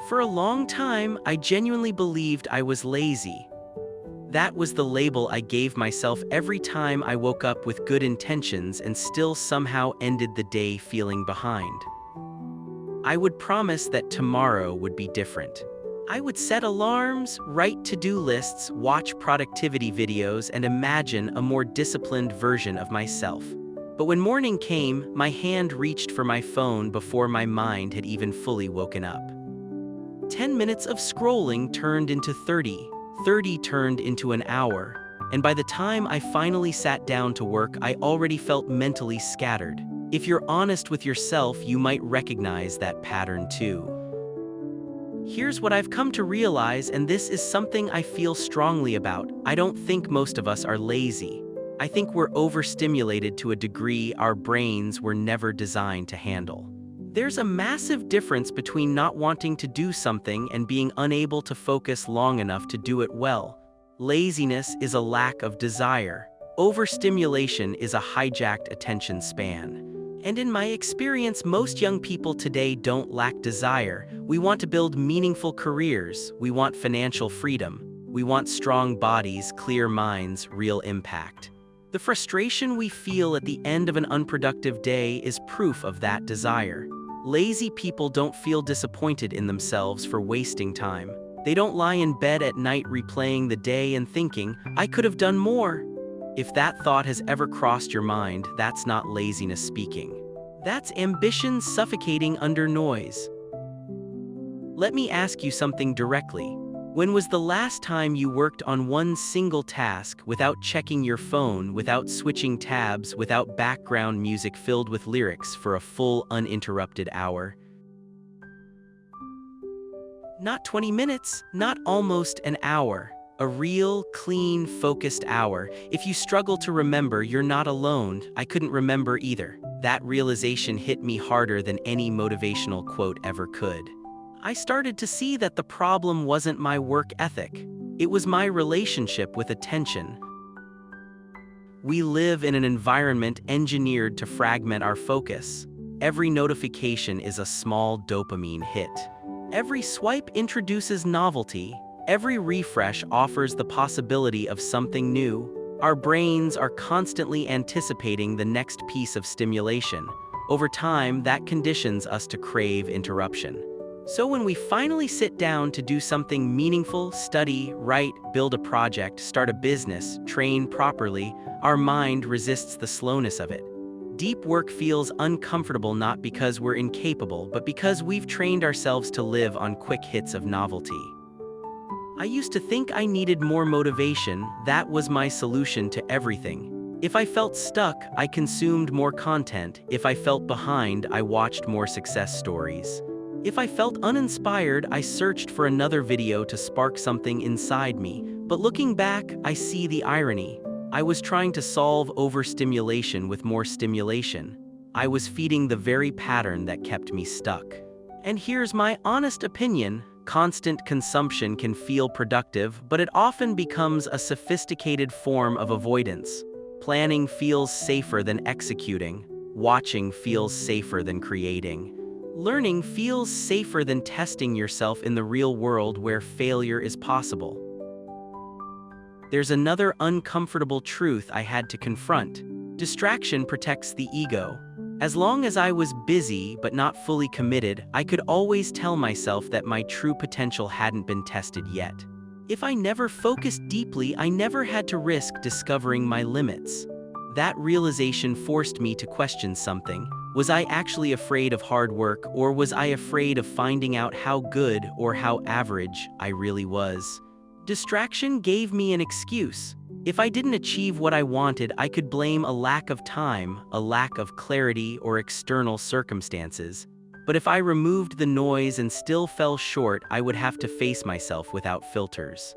For a long time, I genuinely believed I was lazy. That was the label I gave myself every time I woke up with good intentions and still somehow ended the day feeling behind. I would promise that tomorrow would be different. I would set alarms, write to-do lists, watch productivity videos, and imagine a more disciplined version of myself. But when morning came, my hand reached for my phone before my mind had even fully woken up. 10 minutes of scrolling turned into 30. 30 turned into an hour, and by the time I finally sat down to work, I already felt mentally scattered. If you're honest with yourself, you might recognize that pattern too. Here's what I've come to realize, and this is something I feel strongly about. I don't think most of us are lazy. I think we're overstimulated to a degree our brains were never designed to handle. There's a massive difference between not wanting to do something and being unable to focus long enough to do it well. Laziness is a lack of desire. Overstimulation is a hijacked attention span. And in my experience, most young people today don't lack desire. We want to build meaningful careers. We want financial freedom. We want strong bodies, clear minds, real impact. The frustration we feel at the end of an unproductive day is proof of that desire. Lazy people don't feel disappointed in themselves for wasting time. They don't lie in bed at night replaying the day and thinking, "I could have done more." If that thought has ever crossed your mind, that's not laziness speaking. That's ambition suffocating under noise. Let me ask you something directly. When was the last time you worked on one single task without checking your phone, without switching tabs, without background music filled with lyrics for a full, uninterrupted hour? Not 20 minutes, not almost an hour. A real, clean, focused hour. If you struggle to remember, you're not alone. I couldn't remember either. That realization hit me harder than any motivational quote ever could. I started to see that the problem wasn't my work ethic. It was my relationship with attention. We live in an environment engineered to fragment our focus. Every notification is a small dopamine hit. Every swipe introduces novelty. Every refresh offers the possibility of something new. Our brains are constantly anticipating the next piece of stimulation. Over time, that conditions us to crave interruption. So when we finally sit down to do something meaningful, study, write, build a project, start a business, train properly, our mind resists the slowness of it. Deep work feels uncomfortable not because we're incapable, but because we've trained ourselves to live on quick hits of novelty. I used to think I needed more motivation. That was my solution to everything. If I felt stuck, I consumed more content. If I felt behind, I watched more success stories. If I felt uninspired, I searched for another video to spark something inside me. But looking back, I see the irony. I was trying to solve overstimulation with more stimulation. I was feeding the very pattern that kept me stuck. And here's my honest opinion. Constant consumption can feel productive, but it often becomes a sophisticated form of avoidance. Planning feels safer than executing. Watching feels safer than creating. Learning feels safer than testing yourself in the real world where failure is possible. There's another uncomfortable truth I had to confront. Distraction protects the ego. As long as I was busy but not fully committed, I could always tell myself that my true potential hadn't been tested yet. If I never focused deeply, I never had to risk discovering my limits. That realization forced me to question something. Was I actually afraid of hard work, or was I afraid of finding out how good or how average I really was? Distraction gave me an excuse. If I didn't achieve what I wanted, I could blame a lack of time, a lack of clarity, or external circumstances. But if I removed the noise and still fell short, I would have to face myself without filters.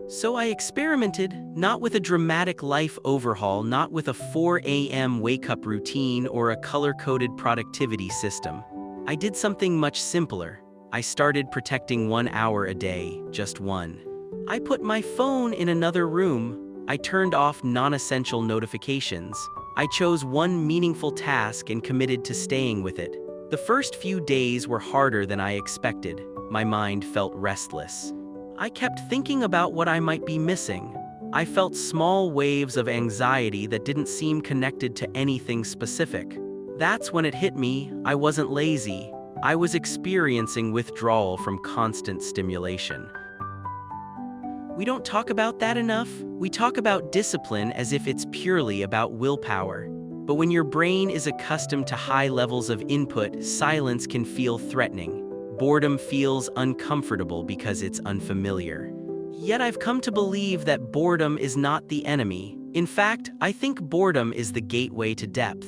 So I experimented, not with a dramatic life overhaul, not with a 4 a.m. wake-up routine or a color-coded productivity system. I did something much simpler. I started protecting 1 hour a day, just one. I put my phone in another room. I turned off non-essential notifications. I chose one meaningful task and committed to staying with it. The first few days were harder than I expected. My mind felt restless. I kept thinking about what I might be missing. I felt small waves of anxiety that didn't seem connected to anything specific. That's when it hit me. I wasn't lazy. I was experiencing withdrawal from constant stimulation. We don't talk about that enough. We talk about discipline as if it's purely about willpower. But when your brain is accustomed to high levels of input, silence can feel threatening. Boredom feels uncomfortable because it's unfamiliar. Yet I've come to believe that boredom is not the enemy. In fact, I think boredom is the gateway to depth.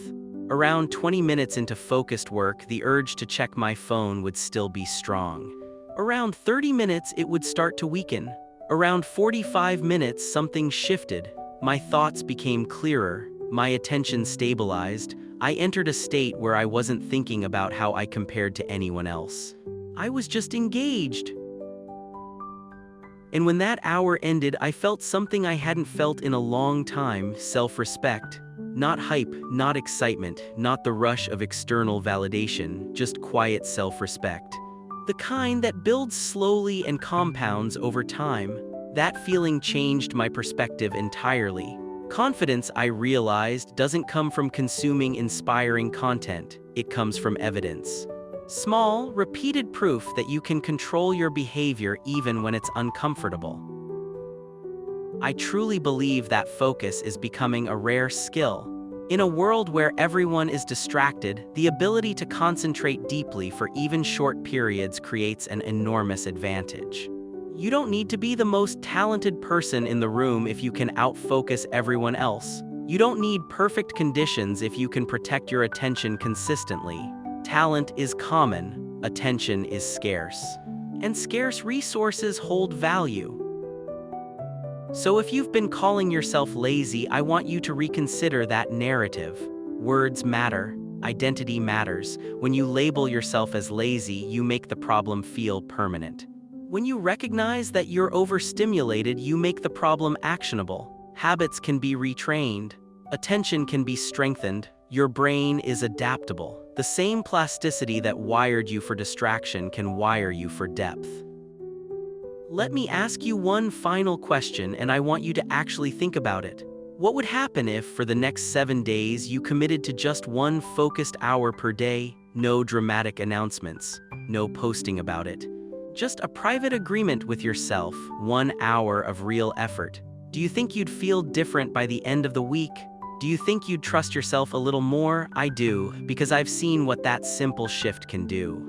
Around 20 minutes into focused work, the urge to check my phone would still be strong. Around 30 minutes, it would start to weaken. Around 45 minutes, something shifted. My thoughts became clearer. My attention stabilized. I entered a state where I wasn't thinking about how I compared to anyone else. I was just engaged. And when that hour ended, I felt something I hadn't felt in a long time: self-respect. Not hype, not excitement, not the rush of external validation, just quiet self-respect. The kind that builds slowly and compounds over time. That feeling changed my perspective entirely. Confidence, I realized, doesn't come from consuming inspiring content. It comes from evidence. Small, repeated proof that you can control your behavior even when it's uncomfortable. I truly believe that focus is becoming a rare skill. In a world where everyone is distracted, the ability to concentrate deeply for even short periods creates an enormous advantage. You don't need to be the most talented person in the room if you can outfocus everyone else. You don't need perfect conditions if you can protect your attention consistently. Talent is common, attention is scarce. And scarce resources hold value. So if you've been calling yourself lazy, I want you to reconsider that narrative. Words matter. Identity matters. When you label yourself as lazy, you make the problem feel permanent. When you recognize that you're overstimulated, you make the problem actionable. Habits can be retrained. Attention can be strengthened. Your brain is adaptable. The same plasticity that wired you for distraction can wire you for depth. Let me ask you one final question, and I want you to actually think about it. What would happen if, for the next 7 days, you committed to just one focused hour per day? No dramatic announcements, no posting about it. Just a private agreement with yourself, 1 hour of real effort. Do you think you'd feel different by the end of the week? Do you think you'd trust yourself a little more? I do, because I've seen what that simple shift can do.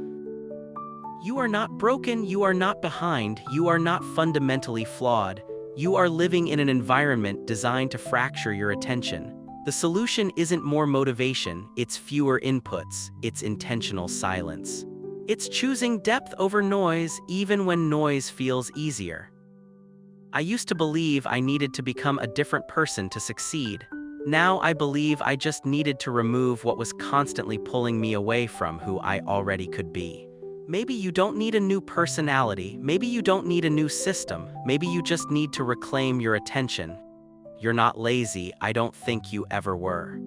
You are not broken, you are not behind, you are not fundamentally flawed. You are living in an environment designed to fracture your attention. The solution isn't more motivation, it's fewer inputs, it's intentional silence. It's choosing depth over noise, even when noise feels easier. I used to believe I needed to become a different person to succeed. Now I believe I just needed to remove what was constantly pulling me away from who I already could be. Maybe you don't need a new personality, maybe you don't need a new system, maybe you just need to reclaim your attention. You're not lazy, I don't think you ever were.